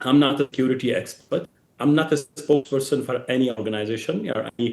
I'm not a security expert. I'm not a spokesperson for any organization or any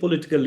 political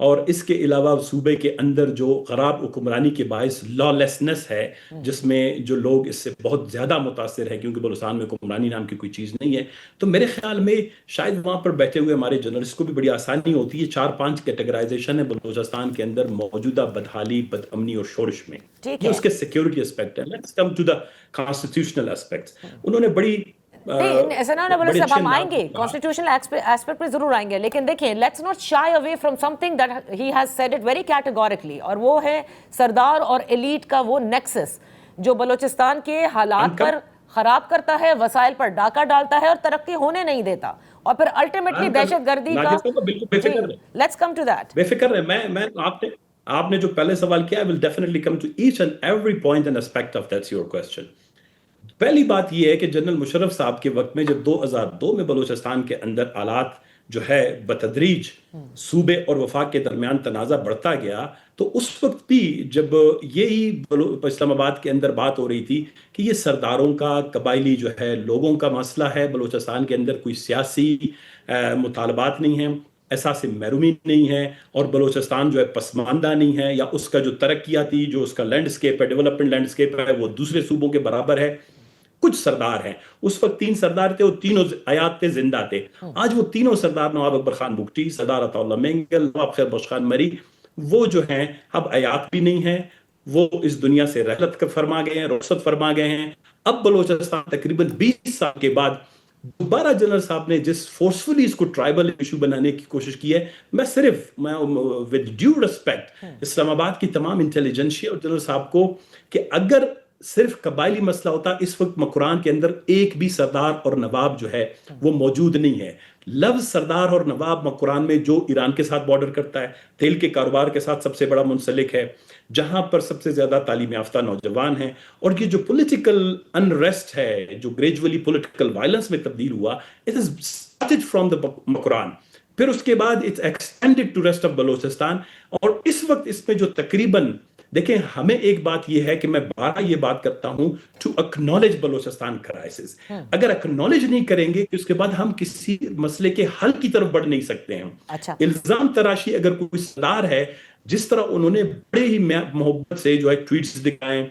اور اس کے علاوہ صوبے کے اندر جو خراب حکمرانی کے باعث لا لیسنس ہے، جس میں جو لوگ اس سے بہت زیادہ متاثر ہیں کیونکہ بلوچستان میں حکمرانی نام کی کوئی چیز نہیں ہے، تو میرے خیال میں شاید وہاں پر بیٹھے ہوئے ہمارے جرنلسٹ کو بھی بڑی آسانی ہوتی ہے. 4-5 کیٹیگرائزیشن ہے بلوچستان کے اندر موجودہ بدحالی، بد امنی اور شورش میں. ٹھیک یہ ہے. اس کے سیکیورٹی اسپیکٹ ہے. Let's come to the constitutional aspects. انہوں نے نہیں ثناء بلوچ بڑے صاحب، اچھے ہم انداز آئیں میں گے کہا. کانسٹیٹیوشنل ایسپیکٹ پہ ضرور آئیں گے، لیکن دیکھیں let's not shy away from something that he has said it very categorically, اور وہ ہے سردار اور ایلیٹ کا وہ نیکسس جو بلوچستان کے حالات پر خراب کرتا ہے، وسائل پر ڈاکہ ڈالتا ہے اور ترقی ہونے نہیں دیتا، اور پھر الٹیمیٹلی دہشت گردی کا. ناجر صاحب بالکل بے جی فکر رہے، لیٹس کم ٹو دیٹ. بے فکر رہے. میں آپ نے جو پہلے سوال کیا، I will definitely come to each and every point and aspect of that's your question. پہلی بات یہ ہے کہ جنرل مشرف صاحب کے وقت میں جب 2002 میں بلوچستان کے اندر حالات جو ہے بتدریج صوبے اور وفاق کے درمیان تنازع بڑھتا گیا، تو اس وقت بھی جب یہی اسلام آباد کے اندر بات ہو رہی تھی کہ یہ سرداروں کا قبائلی جو ہے لوگوں کا مسئلہ ہے، بلوچستان کے اندر کوئی سیاسی مطالبات نہیں ہیں، احساس محرومی نہیں ہے، اور بلوچستان جو ہے پسماندہ نہیں ہے، یا اس کا جو ترقیاتی جو اس کا لینڈسکیپ ہے، ڈیولپمنٹ لینڈسکیپ ہے، وہ دوسرے صوبوں کے برابر ہے. کچھ سردار ہیں، اس وقت 3 سردار تھے، وہ تینوں حیات تھے، زندہ تھے. آج وہ تینوں سردار، نواب اکبر خان بگٹی، سردار عطا اللہ مینگل، نواب خیر بخش خان مری، وہ جو ہیں اب حیات بھی نہیں ہیں، وہ اس دنیا سے رحلت فرما گئے ہیں، رخصت فرما گئے ہیں. اب بلوچستان تقریباً 20 سال کے بعد دوبارہ جنرل صاحب نے جس فورسفلی اس کو ٹرائبل ایشو بنانے کی کوشش کی ہے، میں ود ڈیو ریسپیکٹ اسلام آباد کی تمام انٹیلیجنشیا اور جنرل صاحب کو، کہ اگر صرف قبائلی مسئلہ ہوتا، اس وقت مقران کے اندر ایک بھی سردار اور نواب جو ہے وہ موجود نہیں ہے. لفظ سردار اور نواب مقران میں جو ایران کے ساتھ بارڈر کرتا ہے، تیل کے کاروبار کے ساتھ سب سے بڑا منسلک ہے، جہاں پر سب سے زیادہ تعلیم یافتہ نوجوان ہیں، اور یہ جو پولیٹیکل انریسٹ ہے جو گریجولی پولیٹیکل وائلنس میں تبدیل ہوا، it has started from the مقران، پھر اس کے بعد it's extended to rest of Balochistan. اور اس وقت اس میں جو تقریباً دیکھیں، ہمیں ایک بات یہ ہے کہ میں بارہ یہ بات کرتا ہوں ٹو اکنالج بلوچستان کرائسس. اگر اکنالج نہیں کریں گے کہ اس کے بعد ہم کسی مسئلے کے حل کی طرف بڑھ نہیں سکتے ہیں. اچھا، الزام تراشی اگر کوئی سردار ہے، جس طرح انہوں نے بڑے ہی محبت سے جو ہے ٹویٹس دکھائیں،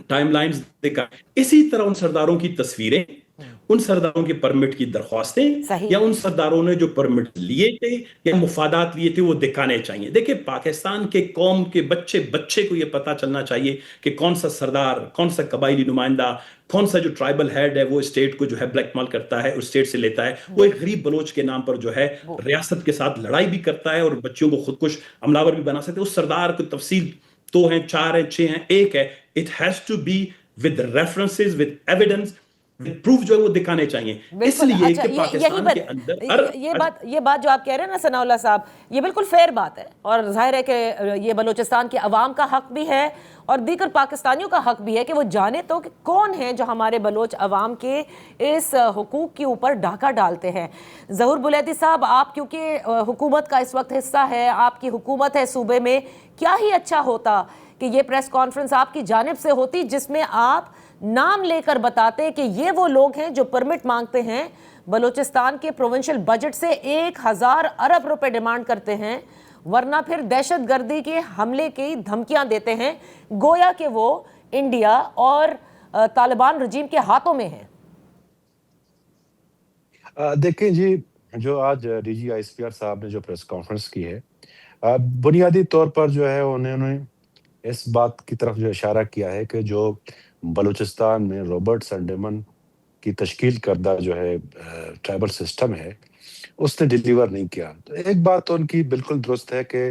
ٹائم لائنز دکھائیں، اسی طرح ان سرداروں کی تصویریں، ان سرداروں کے پرمٹ کی درخواستیں، صحیح. یا ان سرداروں نے جو پرمٹ لیے تھے یا مفادات لیے تھے، وہ دکھانے چاہیے. دیکھیں، پاکستان کے قوم کے بچے کو یہ پتا چلنا چاہیے کہ کون سا سردار، کون سا قبائلی نمائندہ، کون سا جو ٹرائبل ہیڈ ہے وہ اسٹیٹ کو جو ہے بلیک مال کرتا ہے، اس اسٹیٹ سے لیتا ہے. وہ ایک غریب بلوچ کے نام پر جو ہے ریاست کے ساتھ لڑائی بھی کرتا ہے اور بچوں کو خودکش حملاور بھی بنا سکتے ہیں. اس سردار کو تفصیل 2 ہیں، 4 ہیں، 6 ہیں، 1 ہے. It has to be with references, with evidence, proof جو ہے وہ دکھانے چاہیے. اس لیے کہ پاکستان کے اندر یہ بات جو آپ کہہ رہے ہیں نا ثناء اللہ صاحب، یہ بالکل فیئر بات ہے، اور ظاہر ہے کہ یہ بلوچستان کے عوام کا حق بھی ہے اور دیگر پاکستانیوں کا حق بھی ہے کہ وہ جانے تو کہ کون ہیں جو ہمارے بلوچ عوام کے اس حقوق کے اوپر ڈاکہ ڈالتے ہیں. ظہور بلیدی صاحب، آپ کیونکہ حکومت کا اس وقت حصہ ہے، آپ کی حکومت ہے صوبے میں، کیا ہی اچھا ہوتا کہ یہ پریس کانفرنس آپ کی جانب سے ہوتی جس میں آپ نام لے کر بتاتے کہ یہ وہ لوگ ہیں جو پرمٹ مانگتے ہیں، بلوچستان کے پروونشل بجٹ سے 1000 ارب روپے ڈیمانڈ کرتے ہیں، ورنہ پھر دہشت گردی کے حملے کی دھمکیاں دیتے ہیں، گویا کہ وہ انڈیا اور طالبان رجیم کے ہاتھوں میں ہیں. دیکھیں جی، جو آج D G I S P R صاحب نے جو پریس کانفرنس کی ہے، بنیادی طور پر جو ہے انہوں نے اس بات کی طرف جو اشارہ کیا ہے کہ جو بلوچستان میں رابرٹ سنڈیمن کی تشکیل کردہ جو ہے ٹرائبل سسٹم ہے، اس نے ڈیلیور نہیں کیا. تو ایک بات تو ان کی بالکل درست ہے کہ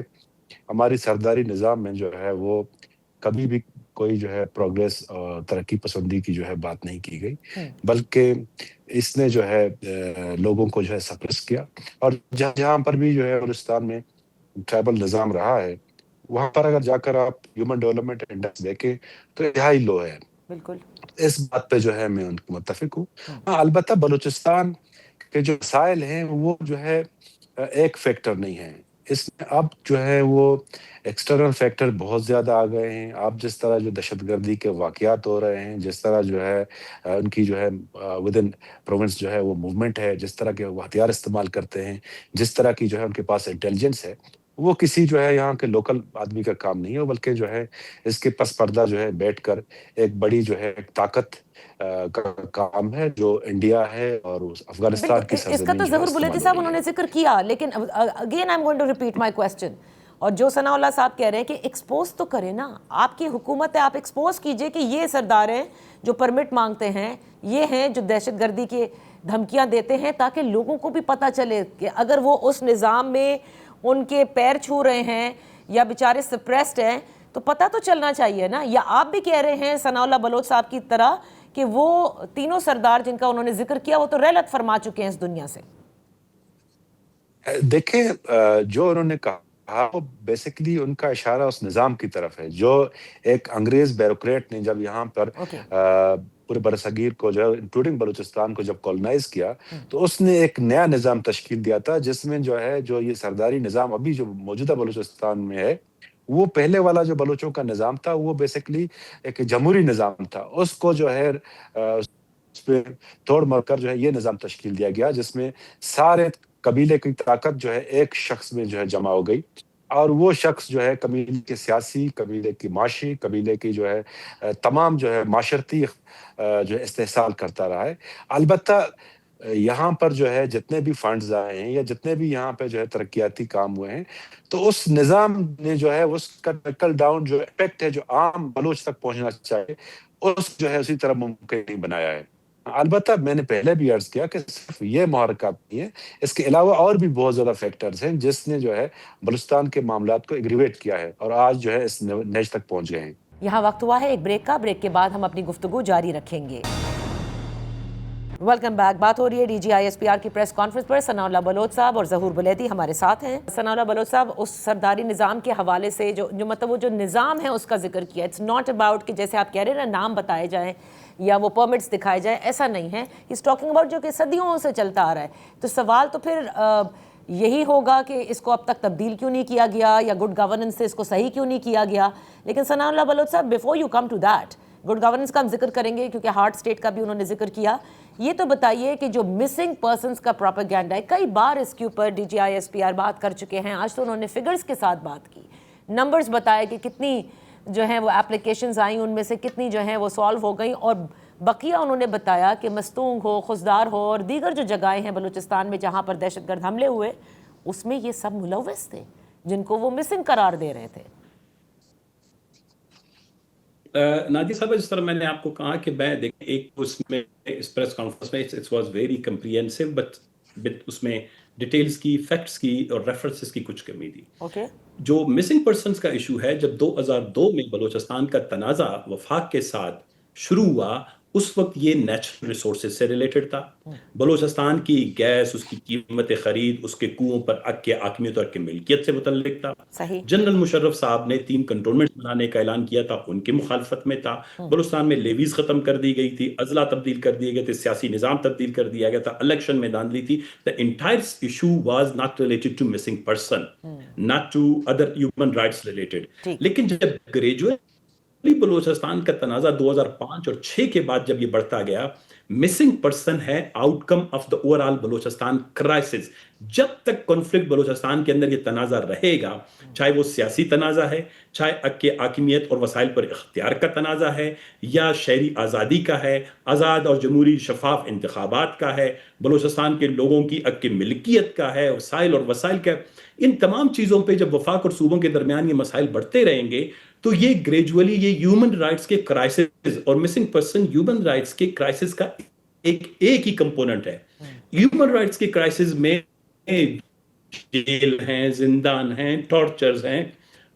ہماری سرداری نظام میں جو ہے وہ کبھی بھی کوئی جو ہے پروگریس اور ترقی پسندی کی جو ہے بات نہیں کی گئی، بلکہ اس نے جو ہے لوگوں کو جو ہے سپریس کیا. اور جہاں پر بھی جو ہے بلوچستان میں ٹرائبل نظام رہا ہے، وہاں پر اگر جا کر آپ ہیومن ڈیولپمنٹ انڈیکس دیکھیں تو انتہائی لو ہے. بالکل اس بات پہ جو ہے میں ان کو متفق ہوں. البتہ بلوچستان کے جو مسائل ہیں وہ جو ہے ایک فیکٹر نہیں ہے، اس میں اب جو ہے وہ ایکسٹرنل فیکٹر بہت زیادہ آ گئے ہیں. آپ جس طرح جو دہشت گردی کے واقعات ہو رہے ہیں، جس طرح جو ہے ان کی جو ہے ود ان پروونس جو ہے وہ موومنٹ ہے، جس طرح کے وہ ہتھیار استعمال کرتے ہیں، جس طرح کی جو ہے ان کے پاس انٹیلیجنس ہے، وہ کسی جو ہے یہاں کے لوکل آدمی کا کام نہیں ہے، بلکہ جو ہے اس کے پس پردہ جو ہے بیٹھ کر ایک بڑی جو ہے ایک طاقت کا کام ہے، جو انڈیا ہے اور افغانستان کی بالکل، اس کا سرزمین تو جو ہے ظہور بلیتی استعمال ہو صاحب رہی انہوں ہے۔ نے ذکر کیا، لیکن again I am going to repeat my question, اور جو ثناء اللہ صاحب کہہ رہے ہیں کہ ایکسپوز تو کریں نا، آپ کی حکومت ہے، آپ ایکسپوز کیجئے کہ یہ سردار ہیں جو پرمٹ مانگتے ہیں، یہ ہیں جو دہشت گردی کی دھمکیاں دیتے ہیں، تاکہ لوگوں کو بھی پتہ چلے کہ اگر وہ اس نظام میں ان کے پیر چھو رہے ہیں یا بیچارے سپریسڈ ہیں تو پتہ تو چلنا چاہیے نا۔ یا آپ بھی کہہ رہے ہیں ثناء اللہ بلوچ صاحب کی طرح کہ وہ تینوں سردار جن کا انہوں نے ذکر کیا وہ تو رحلت فرما چکے ہیں اس دنیا سے؟ دیکھیں جو انہوں نے کہا وہ بیسیکلی ان کا اشارہ اس نظام کی طرف ہے جو ایک انگریز بیوروکریٹ نے جب یہاں پر اوکے، پورے برصغیر کو جو انکلوڈنگ بلوچستان کو جب کولونائز کیا تو اس نے ایک نیا نظام تشکیل دیا تھا، جس میں جو ہے جو یہ سرداری نظام ابھی جو موجودہ بلوچستان میں ہے، وہ پہلے والا جو بلوچوں کا نظام تھا وہ بیسیکلی ایک جمہوری نظام تھا۔ اس کو جو ہے اس پہ توڑ مار کر جو ہے یہ نظام تشکیل دیا گیا، جس میں سارے قبیلے کی طاقت جو ہے ایک شخص میں جو ہے جمع ہو گئی، اور وہ شخص جو ہے قبیلے کے سیاسی، قبیلے کی معاشی، قبیلے کی جو ہے تمام جو ہے معاشرتی جو ہے استحصال کرتا رہا ہے۔ البتہ یہاں پر جو ہے جتنے بھی فنڈز آئے ہیں یا جتنے بھی یہاں پہ جو ہے ترقیاتی کام ہوئے ہیں، تو اس نظام نے جو ہے اس کا ٹرکل ڈاؤن جو افیکٹ ہے جو عام بلوچ تک پہنچنا چاہیے، اس جو ہے اسی طرح ممکن نہیں بنایا ہے۔ البتہ میں نے پہلے بھی عرض کیا کہ صرف یہ محرکات نہیں ہے، اس کے علاوہ اور بھی بہت زیادہ فیکٹرز ہیں جس نے جو ہے بلوچستان کے معاملات کو ایگریویٹ کیا ہے اور آج جو ہے اس نتیجے تک پہنچ گئے ہیں۔ یہاں وقت ہوا ہے ایک بریک کا، بریک کے بعد ہم اپنی گفتگو جاری رکھیں گے۔ Welcome back. بات ہو رہی ہے D G I S P R کی پریس کانفرنس پر۔ ثناء اللہ بلوچ صاحب اور ظہور بلیتی ہمارے ساتھ ہیں۔ ثناء اللہ بلوچ صاحب، اس سرداری نظام کے حوالے سے جو مطلب وہ جو نظام ہے اس کا ذکر کیا، اٹس ناٹ اباؤٹ کہ جیسے آپ کہہ رہے ہیں نا نام بتائے جائیں یا وہ پرمٹس دکھائے جائیں، ایسا نہیں ہے۔ اس ٹاکنگ اباؤٹ جو کہ صدیوں سے چلتا آ رہا ہے۔ تو سوال تو پھر یہی ہوگا کہ اس کو اب تک تبدیل کیوں نہیں کیا گیا، یا گڈ گورننس سے اس کو صحیح کیوں نہیں کیا گیا۔ لیکن ثناء اللہ بلوچ صاحب، before you come to that, good governance کا ہم ذکر کریں گے کیونکہ ہارٹ اسٹیٹ کا بھی انہوں نے ذکر کیا۔ یہ تو بتائیے کہ جو مسنگ پرسنس کا پروپیگنڈا ہے، کئی بار اس کے اوپر D G I S P R بات کر چکے ہیں، آج تو انہوں نے فگرز کے ساتھ بات کی، نمبرز بتائے کہ کتنی جو ہیں وہ اپلیکیشنز آئیں، ان میں سے کتنی جو ہیں وہ سالو ہو گئیں، اور بقیہ انہوں نے بتایا کہ مستونگ ہو، خزدار ہو اور دیگر جو جگہیں ہیں بلوچستان میں جہاں پر دہشت گرد حملے ہوئے، اس میں یہ سب ملوث تھے جن کو وہ مسنگ قرار دے رہے تھے۔ نادی صاحب، جس طرح میں نے آپ کو کہا کہ میں دیکھیں ایک اس میں اس پریس کانفرنس میں it was very comprehensive, but اس میں ڈیٹیلز کی، فیکٹس کی اور ریفرنسز کی کچھ کمی تھی۔ اوکے، جو مسنگ پرسنز کا ایشو ہے، جب 2002 میں بلوچستان کا تنازع وفاق کے ساتھ شروع ہوا، اس وقت یہ نیچرل ریسورسز سے ریلیٹڈ تھا۔ بلوچستان کی گیس، اس کی قیمت خرید، اس کے کنوؤں پر حق کے حاکمیت اور حق ملکیت سے متعلق تھا۔ صحیح، جنرل مشرف صاحب نے 3 کنٹونمنٹ بنانے کا اعلان کیا تھا، ان کی مخالفت میں تھا۔ بلوچستان میں لیویز ختم کر دی گئی تھی، اضلاع تبدیل کر دیے گئے تھے، سیاسی نظام تبدیل کر دیا گیا تھا، الیکشن میں دھاندلی تھی۔ The entire issue was not related to missing person, not to other human rights related. لیکن جب گریجویٹ بلوچستان کا تنازع 2005 اور 6 کے بعد جب یہ بڑھتا گیا، مسنگ پرسن ہے out come of the over all Balochistan crisis. جب تک کانفلکٹ بلوچستان کے اندر یہ تنازع رہے گا، چاہے وہ سیاسی تنازع ہے، چاہے حق کے حاکمیت اور وسائل پر اختیار کا تنازع ہے، یا شہری آزادی کا ہے، آزاد اور جمہوری شفاف انتخابات کا ہے، بلوچستان کے لوگوں کی حق کی ملکیت کا ہے، وسائل اور وسائل کا، ان تمام چیزوں پہ جب وفاق اور صوبوں کے درمیان یہ مسائل بڑھتے رہیں گے تو یہ گریجولی یہ ہیومن رائٹس کے کرائسس اور مسنگ پرسن ہیومن رائٹس کے کرائسس کا ایک ہی کمپوننٹ ہے۔ ہیومن رائٹس کے کرائسس میں جیل ہیں، زندان ہیں، ٹارچرز ہیں،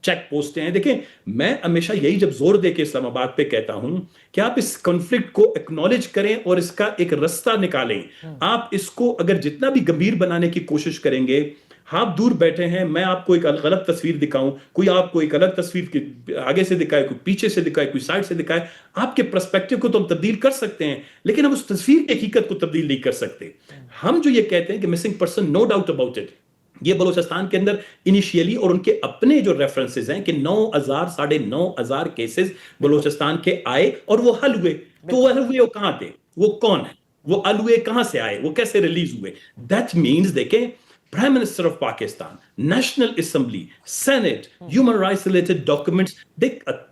چیک پوسٹیں ہیں۔ دیکھیں، میں ہمیشہ یہی جب زور دے کے اسلام آباد پہ کہتا ہوں کہ آپ اس کنفلکٹ کو ایکنالج کریں اور اس کا ایک رستہ نکالیں۔ آپ اس کو اگر جتنا بھی گمبھیر بنانے کی کوشش کریں گے، آپ دور بیٹھے ہیں، میں آپ کو ایک غلط تصویر دکھاؤں، کوئی آپ کو ایک الگ تصویر آگے سے دکھائے، کوئی پیچھے سے دکھائے، کوئی سائڈ سے دکھائے، آپ کے پرسپیکٹیو کو تو ہم تبدیل کر سکتے ہیں، لیکن ہم اس تصویر کی حقیقت کو تبدیل نہیں کر سکتے۔ ہم جو یہ کہتے ہیں کہ missing person, no doubt about it, یہ بلوچستان کے اندر انیشیلی اور ان کے اپنے جو ریفرنسز ہیں کہ 9,000 9,500 کیسز بلوچستان کے آئے اور وہ حل ہوئے۔ تو وہ حل ہوئے، وہ کہاں تھے، وہ کون ہے، وہ حل ہوئے کہاں سے آئے، وہ کیسے ریلیز ہوئے؟ دیٹ مینز دیکھیں Prime Minister of Pakistan, National Assembly, Senate, human rights related documents, they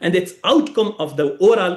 and it's outcome of the overall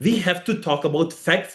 we have to talk about facts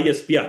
ISPR।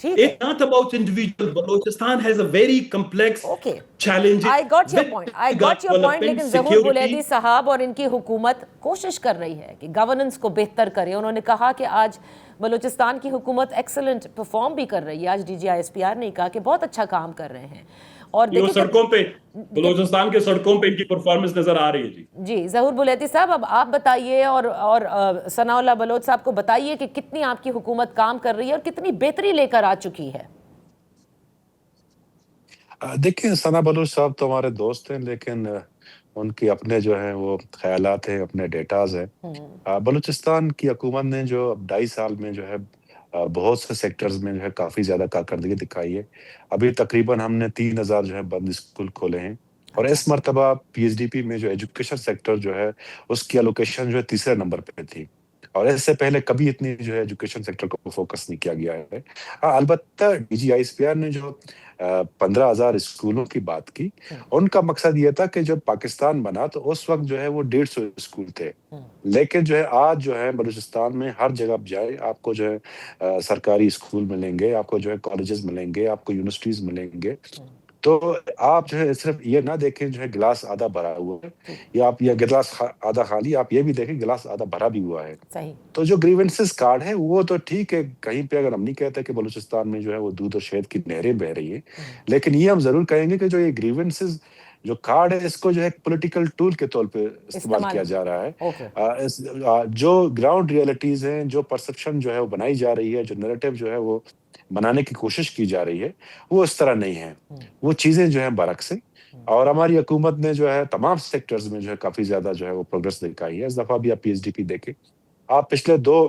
ٹھیک ہے. It's not about individual. Balochistan has a very complex okay challenge I got your with point I regard got your point. development, لیکن ظہور security. Buledi صاحب اور ان کی حکومت کوشش کر رہی ہے کہ گورننس کو بہتر کرے. انہوں نے کہا کہ آج بلوچستان کی حکومت ایکسلنٹ پرفارم بھی کر رہی ہے. آج DGI-SPR نے کہا کہ بہت اچھا کام کر رہے ہیں. اور یہ دیکھیں سڑکوں پہ بلوچستان کے سڑکوں پہ ان کی پرفارمنس نظر آ رہی ہے. جی جی ظہور بلیدی صاحب اب آپ بتائیے اور ثناء اللہ بلوچ صاحب کو بتائیے کہ کتنی آپ کی حکومت کام کر رہی ہے اور کتنی بہتری لے کر آ چکی ہے. دیکھیں ثنا بلوچ صاحب تو ہمارے دوست ہیں، لیکن ان کے اپنے جو ہیں وہ خیالات ہیں، اپنے ڈیٹاز ہیں. بلوچستان کی حکومت نے جو اب 2.5 سال میں جو ہے بہت سے سیکٹرز میں جو ہے کافی زیادہ کارکردگی دکھائی ہے. ابھی تقریباً ہم نے 3,000 جو ہے بند اسکول کھولے ہیں، اور اس مرتبہ PSDP میں جو ایجوکیشن سیکٹر جو ہے اس کی الوکیشن جو ہے 3رے نمبر پہ تھی، اور اس سے پہلے کبھی اتنی جو ہے ایجوکیشن سیکٹر کو فوکس نہیں کیا گیا ہے. البتہ DGI-SPR نے جو 15,000 اسکولوں کی بات کی، ان کا مقصد یہ تھا کہ جب پاکستان بنا تو اس وقت جو ہے وہ 150 اسکول تھے، لیکن جو ہے آج جو ہے بلوچستان میں ہر جگہ آپ جائے آپ کو جو ہے سرکاری اسکول ملیں گے، آپ کو جو ہے کالجز ملیں گے، آپ کو یونیورسٹیز ملیں گے. تو آپ جو ہے صرف یہ نہ دیکھیں جو ہے گلاس آدھا بھرا ہوا ہے یا آپ یہ گلاس آدھا خالی، آپ یہ بھی دیکھیں گلاس آدھا بھرا بھی ہوا ہے. صحیح. تو جو گریونسز کارڈ ہے وہ تو ٹھیک ہے، کہیں پہ اگر ہم نہیں کہتے کہ بلوچستان میں جو ہے وہ دودھ اور شہد کی نہریں بہ رہی ہیں، لیکن یہ ہم ضرور کہیں گے کہ جو یہ گریونسز جو کارڈ ہے اس کو جو ہے ایک پولیٹیکل ٹول کے طور پہ استعمال کیا جا رہا ہے. جو گراؤنڈ ریئلٹیز ہیں، جو پرسپشن جو ہے وہ بنائی جا رہی ہے، جو نیریٹو جو ہے وہ بنانے کی کوشش کی جا رہی ہے، وہ اس طرح نہیں ہے. وہ چیزیں جو ہیں برعکس ہیں، اور ہماری حکومت نے جو ہے تمام سیکٹرز میں جو ہے کافی زیادہ جو ہے وہ پروگرس دکھائی ہے. اس دفعہ بھی آپ PSDP دیکھیں، آپ پچھلے 2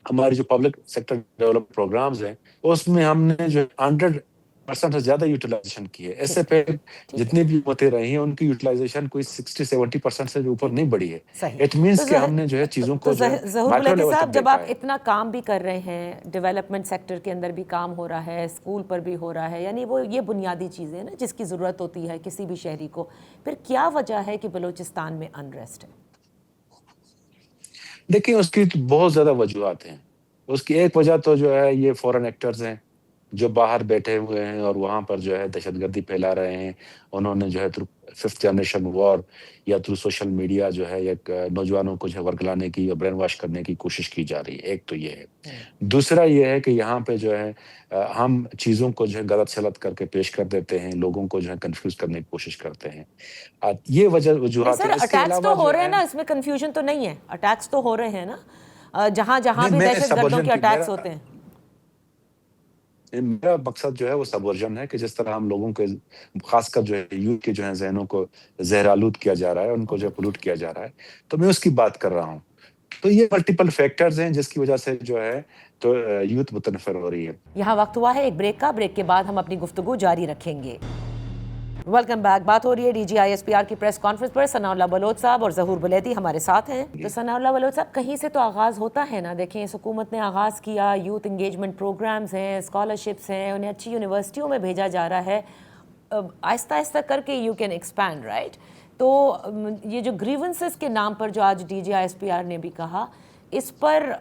ہماری جو پبلک سیکٹر ڈیولپمنٹ پروگرامز ہیں اس میں ہم نے جو 100% سے زیادہ یوٹیلائزیشن کی ہے. اس سے پہلے جتنی بھی حکومتیں رہی ہیں ان کی یوٹیلائزیشن کوئی 60-70% سے اوپر نہیں بڑھی ہے. اٹ مینس کہ ہم نے جو ہے چیزوں کو جو ہے ظہور مائکرو بلیدی لیول صاحب تک جب دیکھا آپ ہے. اتنا کام بھی کر رہے ہیں، ڈیولپمنٹ سیکٹر کے اندر بھی کام ہو رہا ہے، اسکول پر بھی ہو رہا ہے، یعنی وہ یہ بنیادی چیزیں ہیں نا جس کی ضرورت ہوتی ہے کسی بھی شہری کو، پھر کیا وجہ ہے کہ بلوچستان میں انریسٹ ہے؟ دیکھیں اس کی بہت زیادہ وجوہات ہیں. اس کی ایک وجہ تو جو ہے یہ فورن ایکٹرز ہیں جو باہر بیٹھے ہوئے ہیں اور وہاں پر جو ہے دہشت گردی پھیلا رہے ہیں. انہوں نے جو ہے تھرو 5th جنریشن وار یا تھرو سوشل میڈیا جو ہے ایک نوجوانوں کو جو ہے ورگلانے کی یا برین واش کرنے کی کوشش کی جا رہی ہے. ایک تو یہ ہے. دوسرا یہ ہے کہ یہاں پہ جو ہے ہم چیزوں کو جو ہے غلط سلط کر کے پیش کر دیتے ہیں، لوگوں کو جو ہے کنفیوز کرنے کی کوشش کرتے ہیں. یہ وجوہات ہیں. اس کے اٹیکس تو علاوہ ہو رہے ہیں نا، اس میں کنفیوژن تو نہیں ہے، اٹیکس تو ہو رہے ہیں نا جہاں بھی دہشت گردوں کے اٹیکس ہوتے ہیں. میرا مقصد جو ہے وہ سبورجن ہے کہ جس طرح ہم لوگوں کے خاص کر جو ہے یوتھ کے جو ہے ذہنوں کو زہرآلود کیا جا رہا ہے، ان کو جو ہے پولوٹ کیا جا رہا ہے، تو میں اس کی بات کر رہا ہوں. تو یہ ملٹیپل فیکٹرز ہیں جس کی وجہ سے جو ہے تو یوتھ متنفر ہو رہی ہے. یہاں وقت ہوا ہے ایک بریک کا. بریک کے بعد ہم اپنی گفتگو جاری رکھیں گے. Welcome back. بات ہو رہی ہے DGI-SPR کی پریس کانفرنس پر. ثناء اللہ بلوچ صاحب اور ظہور بلیدی ہمارے ساتھ ہیں. تو ثناء اللہ بلوچ صاحب، کہیں سے تو آغاز ہوتا ہے نا. دیکھیں اس حکومت نے آغاز کیا، یوتھ انگیجمنٹ پروگرامز ہیں، اسکالرشپس ہیں، انہیں اچھی یونیورسٹیوں میں بھیجا جا رہا ہے. آہستہ آہستہ کر کے یو کین ایکسپینڈ، رائٹ؟ تو یہ جو گریونسز کے نام پر جو آج DGI-SPR نے بھی کہا، اس پر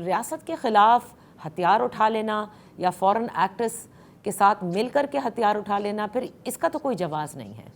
ریاست کے خلاف ہتھیار اٹھا لینا یا فورن ایکٹرز کے ساتھ مل کر کے ہتھیار اٹھا لینا، پھر اس کا تو کوئی جواز نہیں ہے.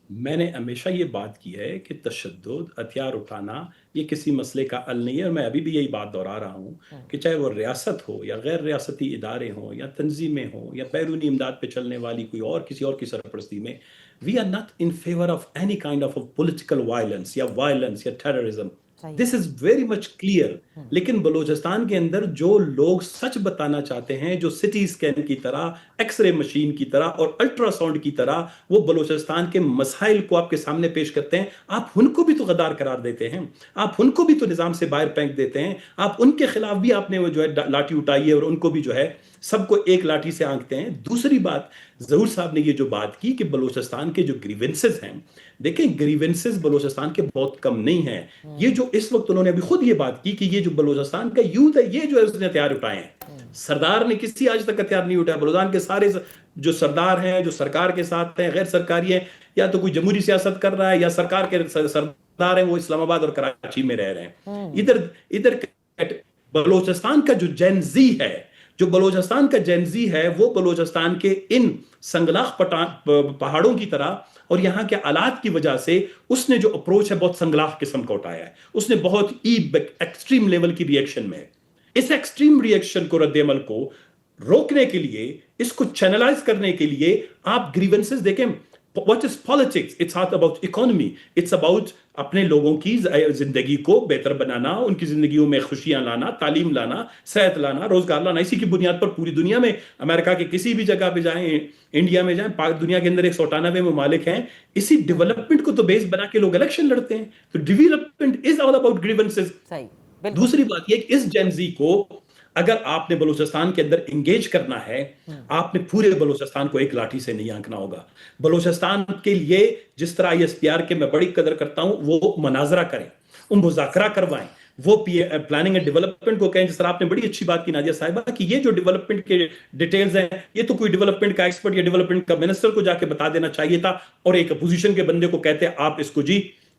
میں نے ہمیشہ یہ بات کی ہے کہ تشدد، ہتھیار اٹھانا یہ کسی مسئلے کا حل نہیں ہے، اور میں ابھی بھی یہی بات دہرا رہا ہوں کہ چاہے وہ ریاست ہو یا غیر ریاستی ادارے ہوں یا تنظیمیں ہوں یا بیرونی امداد پہ چلنے والی کوئی اور کسی اور کی سرپرستی میں، we are not in favour of any kind of political violence یا terrorism. This is very much clear. لیکن بلوچستان کے اندر جو لوگ سچ بتانا چاہتے ہیں، جو سٹی اسکین کی طرح، ایکس رے مشین کی طرح اور الٹرا ساؤنڈ کی طرح وہ بلوچستان کے مسائل کو آپ کے سامنے پیش کرتے ہیں، آپ ان کو بھی تو غدار قرار دیتے ہیں، آپ ان کو بھی تو نظام سے باہر پھینک دیتے ہیں، آپ ان کے خلاف بھی آپ نے وہ جو ہے لاٹھی اٹھائی ہے اور ان کو بھی جو ہے سب کو ایک لاٹھی سے آنکتے ہیں. دوسری بات، ظہور صاحب نے یہ جو بات کی کہ بلوچستان کے جو گریونسز ہیں، دیکھیں گریونسز بلوچستان کے بہت کم نہیں ہیں. یہ جو اس وقت انہوں نے ابھی خود یہ بات کی کہ یہ جو بلوچستان کا یوتھ ہے، یہ جو ہے اس نے ہتھیار اٹھائے ہیں. سردار نے کسی آج تک ہتھیار نہیں اٹھایا. بلوچستان کے سارے جو سردار ہیں، جو سرکار کے ساتھ ہیں، غیر سرکاری ہیں، یا تو کوئی جمہوری سیاست کر رہا ہے یا سرکار کے سردار ہیں وہ اسلام آباد اور کراچی میں رہ رہے ہیں. ادھر بلوچستان کا جو جین زی ہے جو بلوچستان کا جینزی ہے وہ بلوچستان کے ان سنگلاخ پہاڑوں کی طرح اور یہاں کے آلات کی وجہ سے اس نے جو اپروچ ہے بہت سنگلاخ قسم کا اٹھایا ہے. اس نے بہت ایکسٹریم لیول کی ریئیکشن میں اس ایکسٹریم ریئیکشن کو رد عمل کو روکنے کے لیے, اس کو چینلائز کرنے کے لیے آپ گریونسز دیکھیں. What is politics? It's not about economy. It's about اپنے لوگوں کی زندگی کو بہتر بنانا, ان کی زندگیوں میں خوشیاں لانا, تعلیم لانا, صحت لانا, روزگار لانا. اسی کی بنیاد پر پوری دنیا میں, امریکہ کے کسی بھی جگہ پہ جائیں, انڈیا میں جائیں, دنیا کے اندر 198 ممالک ہیں, اسی ڈیولپمنٹ کو تو بیس بنا کے لوگ الیکشن لڑتے ہیں. تو development is all about grievances. دوسری بات یہ کہ اس جینزی کو اگر آپ نے بلوچستان کے اندر انگیج کرنا ہے, آپ نے پورے بلوچستان کو ایک لاٹھی سے نہیں آنکنا ہوگا. بلوچستان کے لیے جس طرح ISPR کے میں بڑی قدر کرتا ہوں, وہ مناظرہ کریں, ان مذاکرہ کروائیں, وہ پلاننگ اینڈ ڈیولپمنٹ کو کہیں. جس طرح آپ نے بڑی اچھی بات کی نادیہ صاحبہ کہ یہ جو ڈیولپمنٹ کے ڈیٹیلز ہیں, یہ تو کوئی ڈیولپمنٹ کا ایکسپرٹ یا ڈیولپمنٹ کا منسٹر کو جا کے بتا دینا چاہیے تھا, اور ایک اپوزیشن کے بندے کو کہتے آپ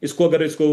اس کو اگر اس کو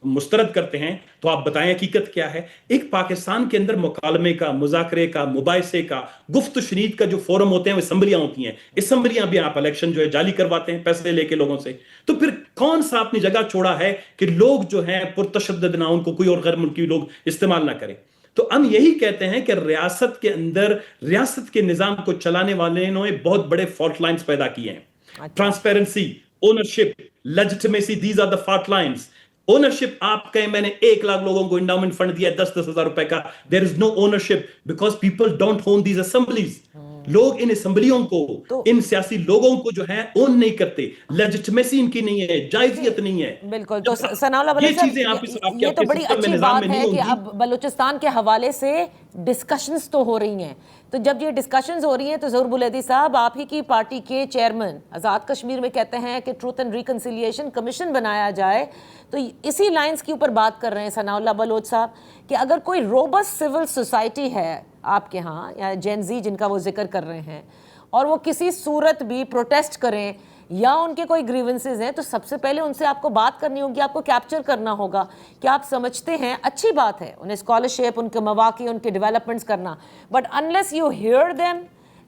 مسترد کرتے ہیں تو آپ بتائیں حقیقت کیا ہے. ایک پاکستان کے اندر مکالمے کا, مذاکرے کا, مباحثے کا, گفت و شنید کا جو فورم ہوتے ہیں وہ اسمبلیاں ہوتی ہیں. اسمبلیاں بھی آپ الیکشن جو ہے جعلی کرواتے ہیں پیسے لے کے لوگوں سے. تو پھر کون سا اپنی جگہ چھوڑا ہے کہ لوگ جو ہیں پرتشدد نہ, ان کو کوئی اور غیر ملکی لوگ استعمال نہ کریں. تو ہم یہی کہتے ہیں کہ ریاست کے اندر ریاست کے نظام کو چلانے والے نے بہت بڑے فالٹ لائنز پیدا کیے ہیں. Transparency, ownership, legitimacy, these are the fault lines. Ownership آپ کہیں میں نے 1 لاکھ لوگوں کو انڈاؤمنٹ فنڈ دیا 10-10 ہزار روپے کا, there is no ownership because people don't own these assemblies. لوگ ان اسمبلیوں کو, ان سیاسی لوگوں کو جو ہے اون نہیں کرتے, لیجٹمیسی ان کی نہیں ہے, جائزیت نہیں ہے. بالکل. تو ثناء اللہ بلوچ صاحب, یہ تو بڑی اچھی بات ہے کہ اب بلوچستان کے حوالے سے ڈسکشنز تو ہو رہی ہیں. تو جب یہ ڈسکشنز ہو رہی ہیں تو ظہور بلدی صاحب, آپ ہی کی پارٹی کے چیئرمین آزاد کشمیر میں کہتے ہیں کہ ٹروتھ اینڈ ریکنسیلیشن کمیشن بنایا جائے. تو اسی لائنز کے اوپر بات کر رہے ہیں ثناء اللہ بلوچ صاحب کہ اگر کوئی روبسٹ سول سوسائٹی ہے آپ کے ہاں, یا جین زی جن کا وہ ذکر کر رہے ہیں, اور وہ کسی صورت بھی پروٹیسٹ کریں یا ان کے کوئی گریونسز ہیں, تو سب سے پہلے ان سے آپ کو بات کرنی ہوگی, آپ کو کیپچر کرنا ہوگا کہ آپ سمجھتے ہیں اچھی بات ہے انہیں اسکالرشپ, ان کے مواقع, ان کے ڈیولپمنٹس کرنا, but unless you hear them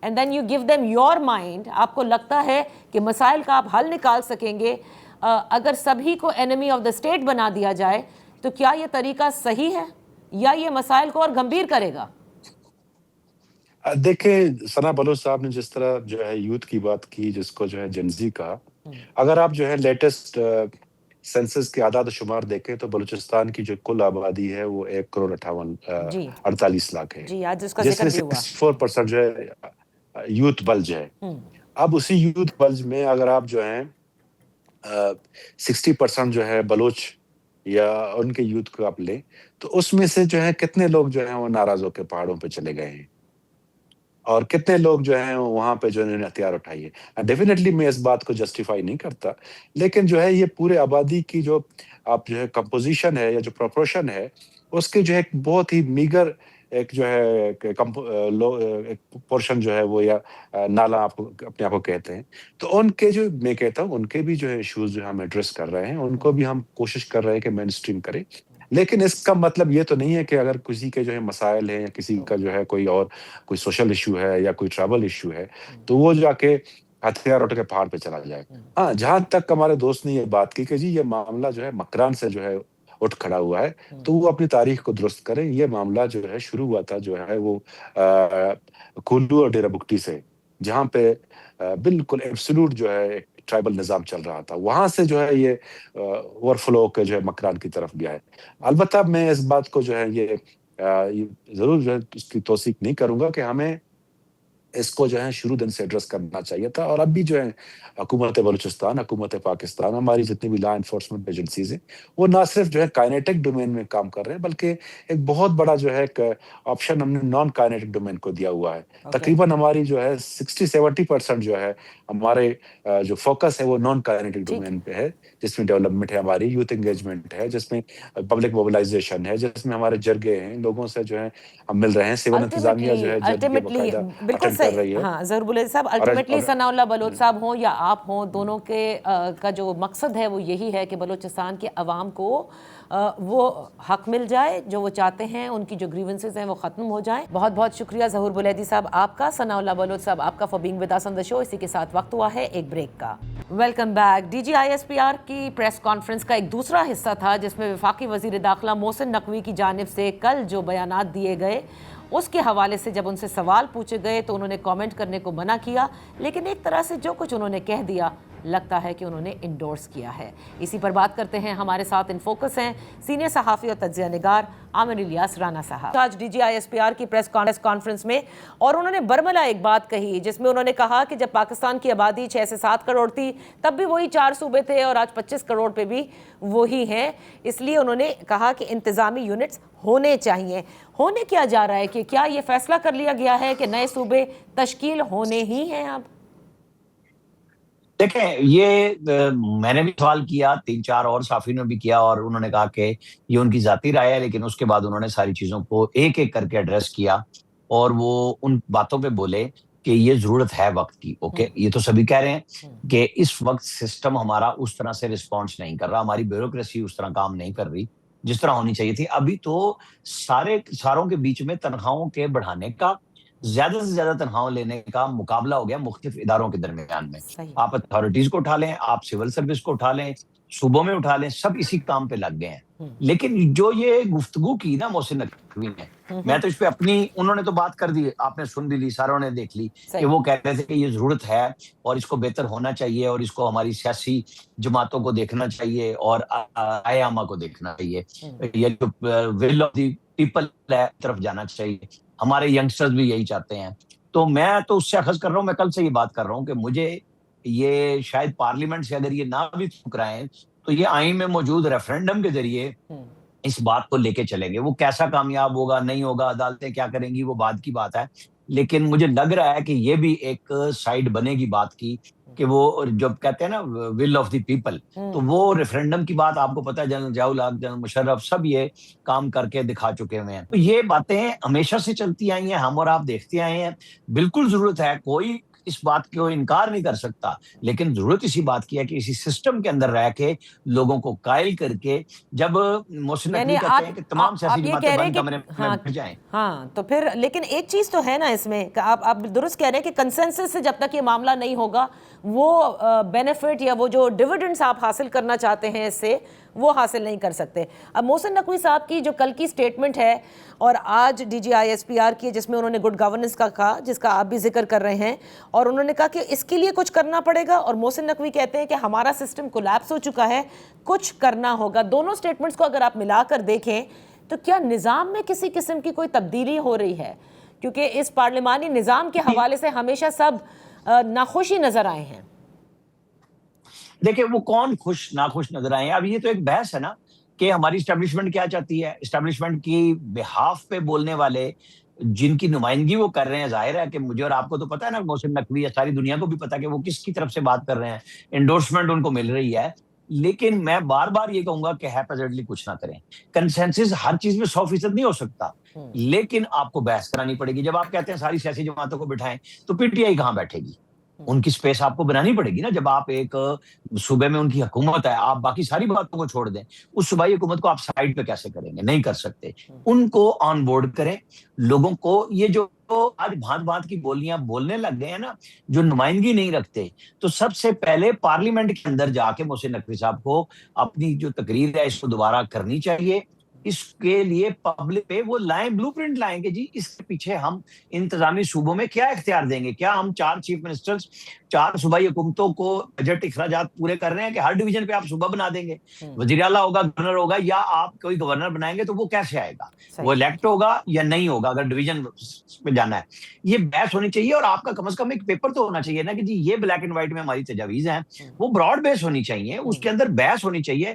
and then you give them your mind, آپ کو لگتا ہے کہ مسائل کا آپ حل نکال سکیں گے اگر سبھی کو اینمی آف دا اسٹیٹ بنا دیا جائے, تو کیا یہ طریقہ صحیح ہے یا یہ مسائل کو اور گمبھیر کرے گا؟ دیکھیں ثنا بلوچ صاحب نے جس طرح جو ہے یوتھ کی بات کی, جس کو جو ہے جنزی کہا, اگر آپ جو ہے لیٹسٹ سینسس کے اعداد و شمار دیکھیں تو بلوچستان کی جو کل آبادی ہے وہ 1,48,00,000 ہے, جس میں 64% جو ہے یوتھ بلج ہے. اب اسی یوتھ بلج میں اگر آپ جو ہیں 60% جو ہے بلوچ یا ان کے یوتھ کو آپ لیں, تو اس میں سے جو ہے کتنے لوگ جو ہیں وہ ناراض ہو کے پہاڑوں پہ چلے گئے ہیں, اور کتنے لوگ جو ہیں وہاں پہ جو انہوں نے ہتھیار اٹھائی ہے. ڈیفینیٹلی میں اس بات کو جسٹیفائی نہیں کرتا, لیکن جو ہے یہ پورے آبادی کی جو آپ جو ہے کمپوزیشن ہے یا جو پروپورشن ہے, اس کے جو ہے ایک بہت ہی میگر ایک جو ہے پورشن جو ہے وہ یا نالا آپ اپنے آپ کو کہتے ہیں. تو ان کے جو میں کہتا ہوں ان کے بھی جو ہے ایشوز جو ہم ایڈریس کر رہے ہیں, ان کو بھی ہم کوشش کر رہے ہیں کہ مین اسٹریم کریں. لیکن اس کا مطلب یہ تو نہیں ہے کہ اگر کسی کے جو ہے مسائل ہیں یا کسی کا جو ہے کوئی سوشل ایشو ہے یا کوئی ٹریول ایشو ہے, تو وہ جا کے ہتھیار اٹھ کے پہاڑ پہ چلا جائے. ہاں, جہاں تک ہمارے دوست نے یہ بات کی کہ جی یہ معاملہ جو ہے مکران سے جو ہے اٹھ کھڑا ہوا ہے, تو وہ اپنی تاریخ کو درست کریں. یہ معاملہ جو ہے شروع ہوا تھا جو ہے وہ کھولو اور ڈیرہ بگٹی سے, جہاں پہ بالکل ایبسولوٹ جو ہے ٹرائبل نظام چل رہا تھا. وہاں سے جو ہے یہ اوور فلو کے جو ہے مکران کی طرف گیا ہے. البتہ میں اس بات کو جو ہے یہ ضرور جو ہے اس کی توثیق نہیں کروں گا کہ ہمیں اس کو جو ہے شروع دن سے ایڈریس کرنا چاہیے تھا. اور اب بھی جو ہے حکومت بلوچستان, حکومت پاکستان, ہماری جتنی بھی لا انفورسمنٹ ایجنسیز ہیں, وہ نہ صرف جو ہے کائنیٹک ڈومین میں کام کر رہے ہیں, بلکہ ایک بہت بڑا جو ہے آپشن ہم نے نان کائنیٹک ڈومین کو دیا ہوا ہے. تقریباً ہماری جو ہے 60-70% جو ہے ہمارے جو فوکس ہے وہ نان کائنیٹک ڈومین پہ ہے, جس میں ڈیولپمنٹ ہے, ہماری یوتھ انگیجمنٹ ہے, جس میں پبلک موبلائزیشن ہے, جس میں ہمارے جرگے ہیں, لوگوں سے جو ہے ہم مل رہے ہیں, سول انتظامیہ جو ہے جرگے باقاعدہ بالکل اٹینڈ کر رہی صحیح. ہے. ہاں ظہور بلوچ صاحب, الٹیمیٹلی ثناء اللہ بلوچ صاحب ہوں یا آپ ہوں, دونوں کے کا جو مقصد ہے وہ یہی ہے کہ بلوچستان کے عوام کو وہ حق مل جائے جو وہ چاہتے ہیں, ان کی جو گریونسز ہیں وہ ختم ہو جائیں. بہت بہت شکریہ ظہور بلیدی صاحب آپ کا, ثناء اللہ بلوچ صاحب آپ کا for being with us on the show. اسی کے ساتھ وقت ہوا ہے ایک بریک کا. Welcome back. D G I S P R کی پریس کانفرنس کا ایک دوسرا حصہ تھا جس میں وفاقی وزیر داخلہ محسن نقوی کی جانب سے کل جو بیانات دیے گئے اس کے حوالے سے جب ان سے سوال پوچھے گئے تو انہوں نے کامنٹ کرنے کو منع کیا, لیکن ایک طرح سے جو کچھ انہوں نے کہہ دیا لگتا ہے کہ انہوں نے انڈورس کیا ہے. اسی پر بات کرتے ہیں. ہمارے ساتھ ان فوکس ہیں سینئر صحافی اور تجزیہ نگار عامر الیاس رانا صاحب. آج D G I S P R کی پریس کانفرنس میں اور انہوں نے برملا ایک بات کہی جس میں انہوں نے کہا کہ جب پاکستان کی آبادی 6 سے 7 کروڑ تھی تب بھی وہی 4 صوبے تھے اور آج 25 کروڑ پہ بھی وہی ہیں. اس لیے انہوں نے کہا کہ انتظامی یونٹس ہونے چاہیے. ہونے کیا جا رہا ہے کہ کیا یہ فیصلہ کر لیا گیا ہے کہ نئے صوبے تشکیل ہونے ہی ہیں؟ اب دیکھیں, یہ میں نے بھی سوال کیا, 3-4 اور صحافیوں نے بھی کیا, اور انہوں نے کہا کہ یہ ان کی ذاتی رائے ہے, لیکن اس کے بعد انہوں نے ساری چیزوں کو ایک ایک کر کے ایڈریس کیا اور وہ ان باتوں پہ بولے کہ یہ ضرورت ہے وقت کی. اوکے, یہ تو سبھی کہہ رہے ہیں کہ اس وقت سسٹم ہمارا اس طرح سے رسپانس نہیں کر رہا, ہماری بیوروکریسی اس طرح کام نہیں کر رہی جس طرح ہونی چاہیے تھی. ابھی تو ساروں کے بیچ میں تنخواہوں کے بڑھانے کا, زیادہ سے زیادہ تنخواہ لینے کا مقابلہ ہو گیا مختلف اداروں کے درمیان میں. آپ اتھارٹیز کو اٹھا لیں, آپ سول سروس کو اٹھا لیں, صوبوں میں اٹھا لیں, سب اسی کام پہ لگ گئے ہیں. لیکن جو یہ گفتگو کی نا محسن نقوی نے, میں تو اس پہ اپنی, انہوں نے تو بات کر دی, آپ نے سن بھی لی, ساروں نے دیکھ لی کہ وہ کہہ رہے تھے کہ یہ ضرورت ہے اور اس کو بہتر ہونا چاہیے اور اس کو ہماری سیاسی جماعتوں کو دیکھنا چاہیے اور عام عامہ کو دیکھنا چاہیے. یہ جو ول آف دی پیپل ہے طرف جانا چاہیے. ہمارے ینگسٹرز بھی یہی چاہتے ہیں. تو میں تو اس سے اخذ کر رہا ہوں, میں کل سے یہ بات کر رہا ہوں کہ مجھے یہ شاید پارلیمنٹ سے اگر یہ نہ بھی ٹھکرائیں تو یہ آئین میں موجود ریفرینڈم کے ذریعے اس بات کو لے کے چلیں گے. وہ کیسا کامیاب ہوگا نہیں ہوگا, عدالتیں کیا کریں گی, وہ بعد کی بات ہے. لیکن مجھے لگ رہا ہے کہ یہ بھی ایک سائڈ بنے گی بات کی کہ وہ جب کہتے ہیں نا ول آف دی پیپل, تو وہ ریفرینڈم کی بات آپ کو پتا ہے, جنرل ضیاء الحق, جنرل مشرف, سب یہ کام کر کے دکھا چکے ہوئے ہیں. تو یہ باتیں ہمیشہ سے چلتی آئی ہیں, ہم اور آپ دیکھتے آئے ہیں. بالکل ضرورت ہے, کوئی اس بات کو انکار نہیں کر سکتا, لیکن ضرورت اسی بات کی ہے کہ اسی سسٹم کے اندر رہ کے لوگوں کو قائل کر کے, جب محسن نقوی کہتے ہیں کہ تمام سیاسی جماعتیں بند کمرے میں بیٹھ جائیں. ہاں تو پھر لیکن ایک چیز تو ہے نا اس میں, آپ درست کہہ رہے ہیں کہ کنسنسس سے جب تک یہ معاملہ نہیں ہوگا وہ بینیفٹ یا وہ جو ڈیویڈنڈز آپ حاصل کرنا چاہتے ہیں اس سے وہ حاصل نہیں کر سکتے. اب محسن نقوی صاحب کی جو کل کی سٹیٹمنٹ ہے اور آج D G I S P R کی, جس میں انہوں نے گڈ گورننس کا کہا, جس کا آپ بھی ذکر کر رہے ہیں, اور انہوں نے کہا کہ اس کے لیے کچھ کرنا پڑے گا, اور محسن نقوی کہتے ہیں کہ ہمارا سسٹم کولیپس ہو چکا ہے, کچھ کرنا ہوگا. دونوں سٹیٹمنٹس کو اگر آپ ملا کر دیکھیں تو کیا نظام میں کسی قسم کی کوئی تبدیلی ہو رہی ہے؟ کیونکہ اس پارلیمانی نظام کے حوالے سے ہمیشہ سب ناخوشی نظر آئے ہیں. دیکھیں, وہ کون خوش ناخوش نظر آئے ہیں؟ اب یہ تو ایک بحث ہے نا کہ ہماری اسٹیبلشمنٹ کیا چاہتی ہے. اسٹیبلشمنٹ کی بہاف پہ بولنے والے جن کی نمائندگی وہ کر رہے ہیں, ظاہر ہے کہ مجھے اور آپ کو تو پتا ہے نا, محسن نقوی یا ساری دنیا کو بھی پتا کہ وہ کس کی طرف سے بات کر رہے ہیں, انڈورسمنٹ ان کو مل رہی ہے. لیکن میں بار بار یہ کہوں گا کہ ہیپیزڈلی کچھ نہ کریں. کنسنسس ہر چیز میں 100% نہیں ہو سکتا, لیکن آپ کو بحث کرانی پڑے گی. جب آپ کہتے ہیں ساری سیاسی جماعتوں کو بٹھائیں تو پی ٹی آئی کہاں بیٹھے گی؟ ان کی سپیس آپ کو بنانی پڑے گی نا. جب آپ ایک صوبے میں ان کی حکومت ہے, آپ باقی ساری باتوں کو چھوڑ دیں, اس صوبائی حکومت کو آپ سائڈ پہ کیسے کریں گے؟ نہیں کر سکتے. ان کو آن بورڈ کریں, لوگوں کو یہ جو آج بھانت بھانت کی بولیاں بولنے لگ گئے ہیں نا, جو نمائندگی نہیں رکھتے, تو سب سے پہلے پارلیمنٹ کے اندر جا کے محسن نقوی صاحب کو اپنی جو تقریر ہے اس کو دوبارہ کرنی چاہیے. اس کے لیے پبلک پہ وہ لائیں, بلو پرنٹ لائیں کہ جی اس کے پیچھے ہم انتظامی صوبوں میں کیا اختیار دیں گے. کیا ہم 4 چیف منسٹرز 4 صوبائی حکومتوں کو بجٹ اخراجات پورے کر رہے ہیں کہ ہر ڈویژن پہ آپ صوبہ بنا دیں گے, وزیر اعلیٰ ہوگا, گورنر ہوگا, یا آپ کوئی گورنر بنائیں گے تو وہ کیسے آئے گا, وہ الیکٹ ہوگا یا نہیں ہوگا اگر ڈویژن پہ جانا ہے. یہ بحث ہونی چاہیے, اور آپ کا کم از کم ایک پیپر تو ہونا چاہیے نا کہ جی یہ بلیک اینڈ وائٹ میں ہماری تجاویز ہیں, وہ براڈ بیس ہونی چاہیے, اس کے اندر بحث ہونی چاہیے,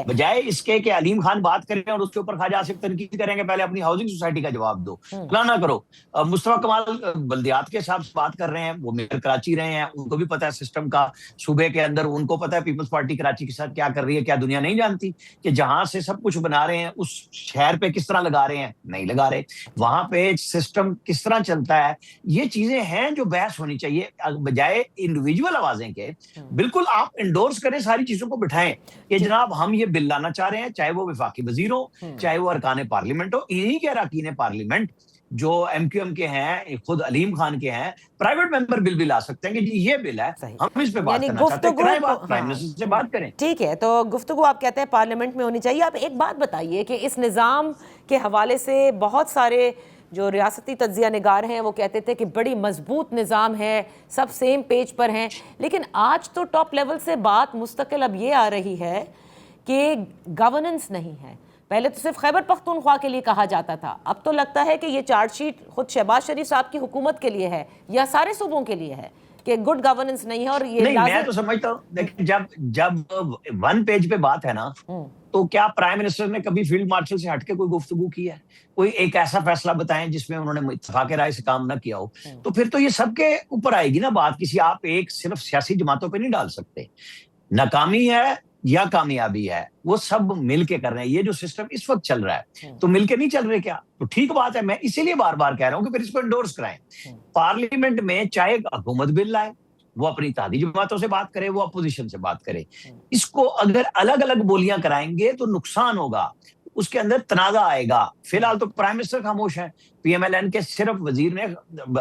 بجائے اس کے کہ علیم خان بات کریں اور اس اس کے اوپر خواجہ آصف تنقید کریں گے پہلے اپنی ہاؤسنگ سوسائٹی کا جواب دو, فلاں نہ کرو. مصطفیٰ کمال بلدیات کے حساب سے بات کر رہے ہیں, وہ میئر کراچی رہے ہیں, ان کو بھی پتا ہے سسٹم کا صوبے کے اندر, ان کو پتا ہے پیپلز پارٹی کراچی کے ساتھ کیا کر رہی ہے. کیا دنیا نہیں جانتی کہ جہاں سے سب کچھ بنا رہے ہیں اس شہر پہ کس طرح لگا رہے ہیں؟ نہیں لگا رہے. وہاں پہ سسٹم کس طرح چلتا ہے, یہ چیزیں ہیں جو بحث ہونی چاہیے بجائے انڈیویجول آوازیں کے. بالکل آپ انڈورس کریں, ساری چیزوں کو بٹھائیں کہ جناب ہم یہ بل لانا چاہ رہے ہیں, چاہے وہ وفاقی وزیر ہو, چاہے وہ ارکان پارلیمنٹ ہو. انہی کے اراکین پارلیمنٹ جو ایم کیو ایم کے ہیں, خود علیم خان کے ہیں, پرائیویٹ ممبر بل بھی لا سکتے ہیں کہ جی یہ بل ہے, ہم اس پہ بات کرنا چاہتے ہیں, کرائیں بات, پرائم منسٹر سے بات کریں. ٹھیک ہے, تو گفتگو آپ کہتے ہیں پارلیمنٹ میں ہونی چاہیے. آپ ایک بات بتائیے کہ اس نظام کے حوالے سے بہت سارے جو ریاستی تجزیہ نگار ہیں وہ کہتے تھے کہ بڑی مضبوط نظام ہے, سب سیم پیج پر ہیں, لیکن آج تو ٹاپ لیول سے بات مستقل اب یہ آ رہی ہے کہ گورننس نہیں ہے. پہلے تو صرف خیبر پختونخوا کے لیے کہا جاتا تھا, اب تو لگتا ہے کہ یہ چارج شیٹ خود شہباز شریف صاحب کی حکومت کے لیے ہے یا سارے صوبوں کے لیے ہے کہ گڈ گورننس نہیں ہے. اور یہ نہیں, میں تو سمجھتا ہوں دیکھیں جب ون پیج پہ بات ہے نا, تو کیا پرائم منسٹر نے کبھی فیلڈ مارشل سے ہٹ کے کوئی گفتگو کی ہے؟ کوئی ایک ایسا فیصلہ بتائیں جس میں انہوں نے اتفاق رائے سے کام نہ کیا ہو. تو پھر تو یہ سب کے اوپر آئے گی نا بات, کسی آپ ایک صرف سیاسی جماعتوں پہ نہیں ڈال سکتے. ناکامی ہے یا کامیابی ہے, وہ سب مل کے کر رہے ہیں. یہ جو سسٹم اس وقت چل رہا ہے تو مل کے نہیں چل رہے کیا؟ تو ٹھیک بات ہے, میں اسی لیے بار بار کہہ رہا ہوں کہ پھر اس کو انڈورس کرائیں. پارلیمنٹ میں چاہے حکومت بل لائے, وہ اپنی اتحادی جماعتوں سے بات کرے, وہ اپوزیشن سے بات کرے. اس کو اگر الگ الگ بولیاں کرائیں گے تو نقصان ہوگا, اس کے اندر تنازع آئے گا. فی الحال تو پرائم منسٹر خاموش ہیں, پی ایم ایل این کے صرف وزیر نے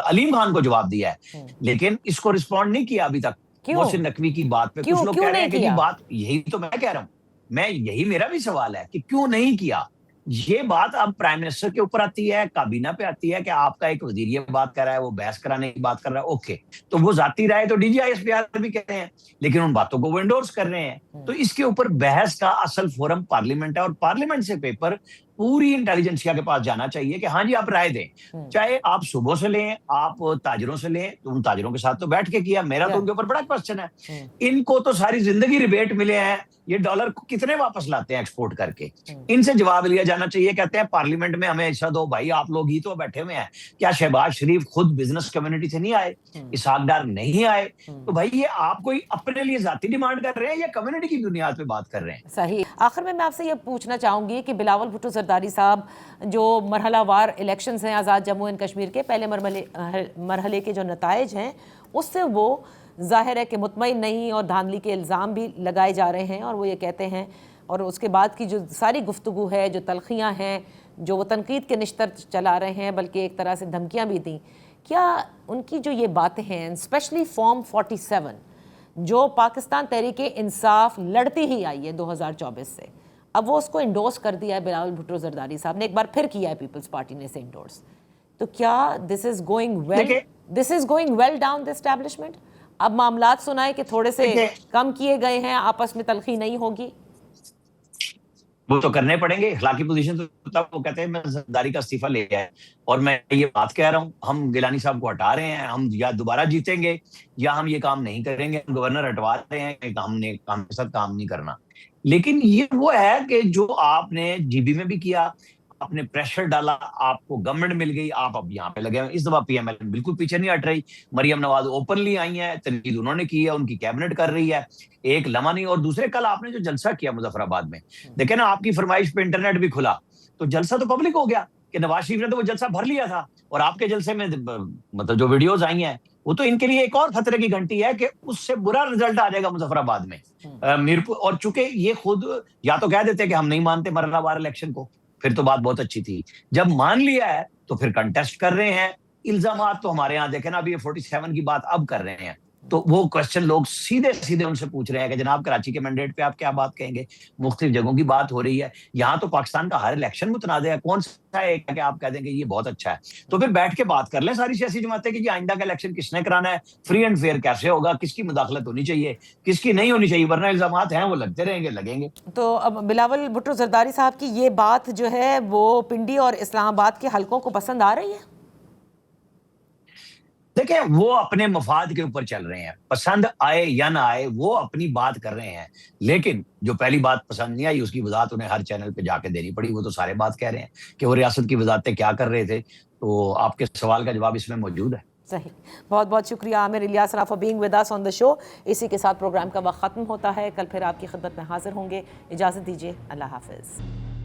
علیم خان کو جواب دیا ہے, لیکن اس کو رسپونڈ نہیں کیا ابھی تک. محسن نقوی کی بات پہ کچھ لوگ کہہ رہے ہیں کہ جی بات, یہی تو میں کہہ رہا ہوں, یہی میرا بھی سوال ہے کہ کیوں نہیں کیا. یہ بات اب پرائم منسٹر کے اوپر آتی ہے, کابینہ پہ آتی ہے کہ آپ کا ایک وزیر یہ بات کر رہا ہے, وہ بحث کرانے کی بات کر رہا ہے, اوکے, تو وہ ذاتی رائے تو D G I S P R بھی کہتے ہیں, لیکن ان باتوں کو وہ انڈورس کر رہے ہیں. تو اس کے اوپر بحث کا اصل فورم پارلیمنٹ ہے, اور پارلیمنٹ سے پیپر پوری انٹیلیجنسیا کے پاس جانا چاہیے کہ ہاں جی آپ رائے دیں. چاہے آپ صوبوں سے لیں, آپ تاجروں سے لیں, تو ان تاجروں کے ساتھ تو بیٹھ کے کیا, میرا تو ان کے اوپر بڑا کوسچن ہے. ان کو تو ساری زندگی ریبیٹ ملے ہیں, یہ ڈالر کو کتنے واپس لاتے ہیں ایکسپورٹ کر کے, ان سے جواب لیا جانا چاہیے. کہتے ہیں پارلیمنٹ میں ہمیں حصہ دو, بھائی آپ لوگ ہی تو بیٹھے ہوئے ہیں. کیا شہباز شریف خود بزنس کمیونٹی سے نہیں آئے, اسحاق ڈار نہیں آئے؟ تو بھائی یہ آپ کوئی اپنے لیے ذاتی ڈیمانڈ کر رہے ہیں یا کمیونٹی کی بنیاد پہ بات کر رہے ہیں؟ صحیح. آخر میں آپ سے یہ پوچھنا چاہوں گی کہ بلاول بھٹو زرداری صاحب, جو مرحلہ وار الیکشنز ہیں آزاد جموں اینڈ کشمیر کے پہلے مرحلے کے جو نتائج ہیں, اس سے وہ ظاہر ہے کہ مطمئن نہیں, اور دھاندلی کے الزام بھی لگائے جا رہے ہیں. اور وہ یہ کہتے ہیں, اور اس کے بعد کی جو ساری گفتگو ہے, جو تلخیاں ہیں, جو وہ تنقید کے نشتر چلا رہے ہیں, بلکہ ایک طرح سے دھمکیاں بھی دیں, کیا ان کی جو یہ باتیں ہیں, اسپیشلی فارم 47 جو پاکستان تحریک انصاف لڑتی ہی آئی ہے 2024 سے, اب وہ اس کو انڈورس کر دیا ہے بلاول بھٹو زرداری صاحب نے, ایک بار پھر کیا ہے پیپلز پارٹی نے اسے انڈورس, تو کیا this is going well down the establishment? اب معاملات سنائے کہ تھوڑے سے کم کیے گئے ہیں, آپس میں تلخی نہیں ہوگی. وہ تو کرنے پڑیں گے, اخلاقی پوزیشن تو وہ کہتے ہیں میں زرداری کا استعفیٰ لے آیا, اور میں یہ بات کہہ رہا ہوں, ہم گیلانی صاحب کو ہٹا رہے ہیں, ہم یا دوبارہ جیتیں گے یا ہم یہ کام نہیں کریں گے. ہم گورنر ہٹوا رہے ہیں کہ ہم نے کام کے ساتھ کام نہیں کرنا. لیکن یہ وہ ہے کہ جو آپ نے جی بی میں بھی کیا, آپ نے پریشر ڈالا, آپ کو گورنمنٹ مل گئی, آپ اب یہاں پہ لگے ہیں. اس دفعہ پی ایم ایل بالکل پیچھے نہیں ہٹ رہی, مریم نواز اوپنلی آئی ہیں, تنقید انہوں نے کی ہے, ان کی کیبنٹ کر رہی ہے, ایک لمحہ نہیں. اور دوسرے کل آپ نے جو جلسہ کیا مظفر آباد میں, دیکھیں نا, آپ کی فرمائش پہ انٹرنیٹ بھی کھلا, تو جلسہ تو پبلک ہو گیا کہ نواز شریف نے تو وہ جلسہ بھر لیا تھا, اور آپ کے جلسے میں مطلب جو ویڈیوز آئی ہیں وہ تو ان کے لیے ایک اور خطرے کی گھنٹی ہے کہ اس سے برا رزلٹ آ جائے گا مظفر آباد میں, میرپور. اور چونکہ یہ خود یا تو کہہ دیتے کہ ہم نہیں مانتے مرحلہ وار الیکشن کو, پھر تو بات بہت اچھی تھی. جب مان لیا ہے تو پھر کنٹیسٹ کر رہے ہیں. الزامات تو ہمارے یہاں دیکھیں نا, ابھی یہ 47 کی بات اب کر رہے ہیں, تو وہ کوشچن لوگ سیدھے ان سے پوچھ رہے ہیں کہ جناب کراچی کے مینڈیٹ پہ آپ کیا بات کہیں گے. مختلف جگہوں کی بات ہو رہی ہے, یہاں تو پاکستان کا ہر الیکشن متنازع ہے, کون سا ہے کہ آپ کہہ دیں کہ یہ بہت اچھا ہے. تو پھر بیٹھ کے بات کر لیں ساری سیاسی جماعتیں کہ جی آئندہ کا الیکشن کس نے کرانا ہے, فری اینڈ فیئر کیسے ہوگا, کس کی مداخلت ہونی چاہیے, کس کی نہیں ہونی چاہیے, ورنہ الزامات ہیں وہ لگتے رہیں گے, لگیں گے. تو اب بلاول بھٹو زرداری صاحب کی یہ بات جو ہے وہ پنڈی اور اسلام آباد کے حلقوں کو پسند آ رہی ہے؟ دیکھیں وہ اپنے مفاد کے اوپر چل رہے ہیں، پسند آئے یا نہ آئے وہ اپنی بات کر رہے ہیں، لیکن جو پہلی بات پسند نہیں آئی اس کی وضاحت انہیں ہر چینل پہ جا کے دینی پڑی. وہ تو سارے بات کہہ رہے ہیں کہ وہ ریاست کی وزارتیں کیا کر رہے تھے. تو آپ کے سوال کا جواب اس میں موجود ہے. صحیح. بہت بہت شکریہ Amir Ilyas for being with us on the show. اسی کے ساتھ پروگرام کا وقت ختم ہوتا ہے. کل پھر آپ کی خدمت میں حاضر ہوں گے. اجازت دیجیے. اللہ حافظ.